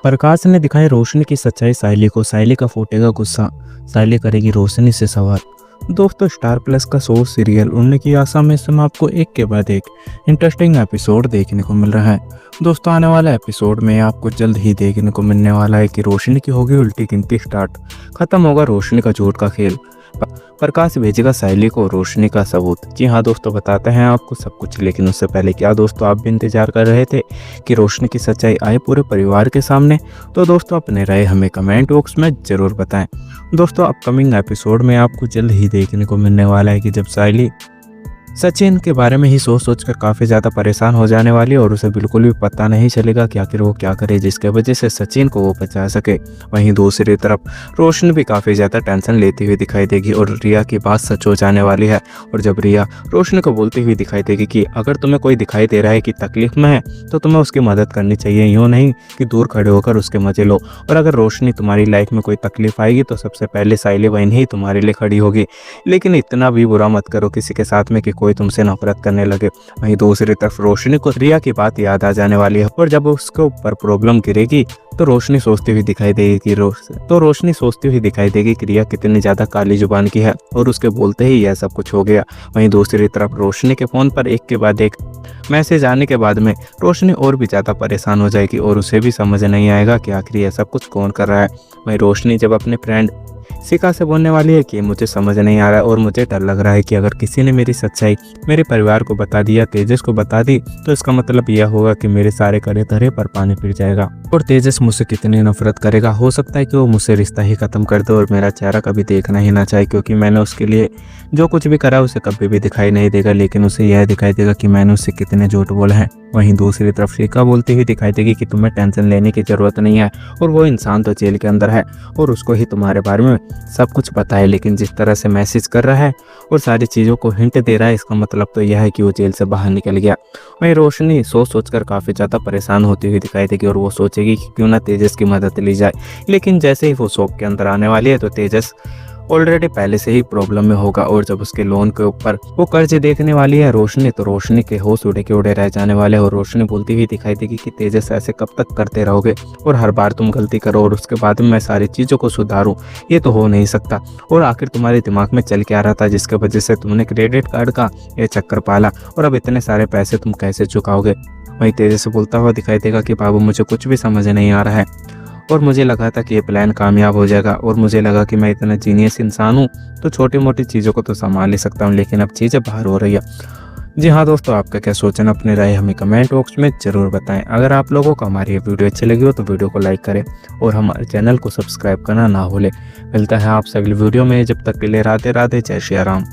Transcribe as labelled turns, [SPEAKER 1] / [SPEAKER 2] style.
[SPEAKER 1] प्रकाश ने दिखाई रोशनी की सच्चाई सायली को, सायली का फूटेगा गुस्सा, सायली करेगी रोशनी से सवाल। दोस्तों, स्टार प्लस का शो सीरियल उड़ने की आशा में इसमें आपको एक के बाद एक इंटरेस्टिंग एपिसोड देखने को मिल रहा है। दोस्तों, आने वाला एपिसोड में आपको जल्द ही देखने को मिलने वाला है कि रोशनी की होगी उल्टी गिनती स्टार्ट, खत्म होगा रोशनी का झूठ का खेल, प्रकाश भेजेगा सायली को रोशनी का सबूत। जी हाँ दोस्तों, बताते हैं आपको सब कुछ, लेकिन उससे पहले क्या दोस्तों आप भी इंतजार कर रहे थे कि रोशनी की सच्चाई आए पूरे परिवार के सामने? तो दोस्तों अपने राय हमें कमेंट बॉक्स में ज़रूर बताएं। दोस्तों, अपकमिंग एपिसोड में आपको जल्द ही देखने को मिलने वाला है कि जब सायली सचिन के बारे में ही सोच सोच कर काफ़ी ज़्यादा परेशान हो जाने वाली है और उसे बिल्कुल भी पता नहीं चलेगा कि आखिर वो क्या करे जिसके वजह से सचिन को वो बचा सके। वहीं दूसरी तरफ रोशनी भी काफ़ी ज़्यादा टेंशन लेती हुई दिखाई देगी और रिया की बात सच हो जाने वाली है। और जब रिया रोशनी को बोलती हुई दिखाई देगी कि अगर तुम्हें कोई दिखाई दे रहा है कि तकलीफ में है तो तुम्हें उसकी मदद करनी चाहिए, यूँ नहीं कि दूर खड़े होकर उसके मजे लो। और अगर रोशनी तुम्हारी लाइफ में कोई तकलीफ आएगी तो सबसे पहले सायली बहन ही तुम्हारे लिए खड़ी होगी। लेकिन इतना भी बुरा मत करो किसी के साथ में कि कोई तुमसे नफरत करने लगे। वहीं दूसरी तरफ रोशनी को रिया की बात याद आ जाने वाली है और जब उसके ऊपर प्रॉब्लम गिरेगी तो रोशनी सोचती हुई दिखाई देगी कि रिया कितनी ज्यादा काली जुबान की है और उसके बोलते ही यह सब कुछ हो गया। वहीं दूसरी तरफ रोशनी के फोन पर एक के बाद एक मैसेज आने के बाद में रोशनी और भी ज्यादा परेशान हो जाएगी और उसे भी समझ नहीं आएगा कि आखिर यह सब कुछ कौन कर रहा है। वहीं रोशनी जब अपने फ्रेंड शिखा से बोलने वाली है कि मुझे समझ नहीं आ रहा है और मुझे डर लग रहा है कि अगर किसी ने मेरी सच्चाई मेरे परिवार को बता दी या तेजस को बता दी तो इसका मतलब यह होगा कि मेरे सारे करे धरे पर पानी फिर जाएगा और तेजस मुझसे कितनी नफरत करेगा। हो सकता है कि वो मुझसे रिश्ता ही खत्म कर दे और मेरा चेहरा कभी देखना ही ना चाहे, क्योंकि मैंने उसके लिए जो कुछ भी करा उसे कभी भी दिखाई नहीं देगा, लेकिन उसे यह दिखाई देगा कि मैंने उससे कितने झूठ बोले हैं। वहीं दूसरी तरफ शिखा बोलती हुई दिखाई देगी कि तुम्हें टेंशन लेने की जरूरत नहीं है और वो इंसान तो जेल के अंदर है और उसको ही तुम्हारे बारे में सब कुछ पता है, लेकिन जिस तरह से मैसेज कर रहा है और सारी चीज़ों को हिंट दे रहा है इसका मतलब तो यह है कि वो जेल से बाहर निकल गया। वहीं रोशनी सोचकर काफ़ी ज़्यादा परेशान होती हुई दिखाई देगी और वो सोचेगी कि क्यों ना तेजस की मदद ली जाए, लेकिन जैसे ही वो शॉप के अंदर आने वाली है तो तेजस ऑलरेडी पहले से ही प्रॉब्लम में होगा और जब उसके लोन के ऊपर वो कर्ज देखने वाली है रोशनी तो रोशनी के होश उड़े के उड़े रह जाने वाले और रोशनी बोलती हुई दिखाई देगी कि तेजस ऐसे कब तक करते रहोगे और हर बार तुम गलती करो और उसके बाद में मैं सारी चीज़ों को सुधारूं, ये तो हो नहीं सकता। और आखिर तुम्हारे दिमाग में चल के आ रहा था जिसके वजह से तुमने क्रेडिट कार्ड का ये चक्कर पाला और अब इतने सारे पैसे तुम कैसे चुकाओगे? वहीं तेजस बोलता हुआ दिखाई देगा कि बाबू मुझे कुछ भी समझ नहीं आ रहा है और मुझे लगा था कि ये प्लान कामयाब हो जाएगा और मुझे लगा कि मैं इतना जीनियस इंसान हूँ तो छोटी मोटी चीज़ों को तो संभाल ही सकता हूँ, लेकिन अब चीज़ें बाहर हो रही है। जी हाँ दोस्तों, आपका क्या सोचना अपने राय हमें कमेंट बॉक्स में ज़रूर बताएं। अगर आप लोगों को हमारी ये वीडियो अच्छी लगी हो तो वीडियो को लाइक करें और हमारे चैनल को सब्सक्राइब करना ना भूलें। मिलता है आपसे अगली वीडियो में, जब तक के लिए राधे राधे, जय श्री राम।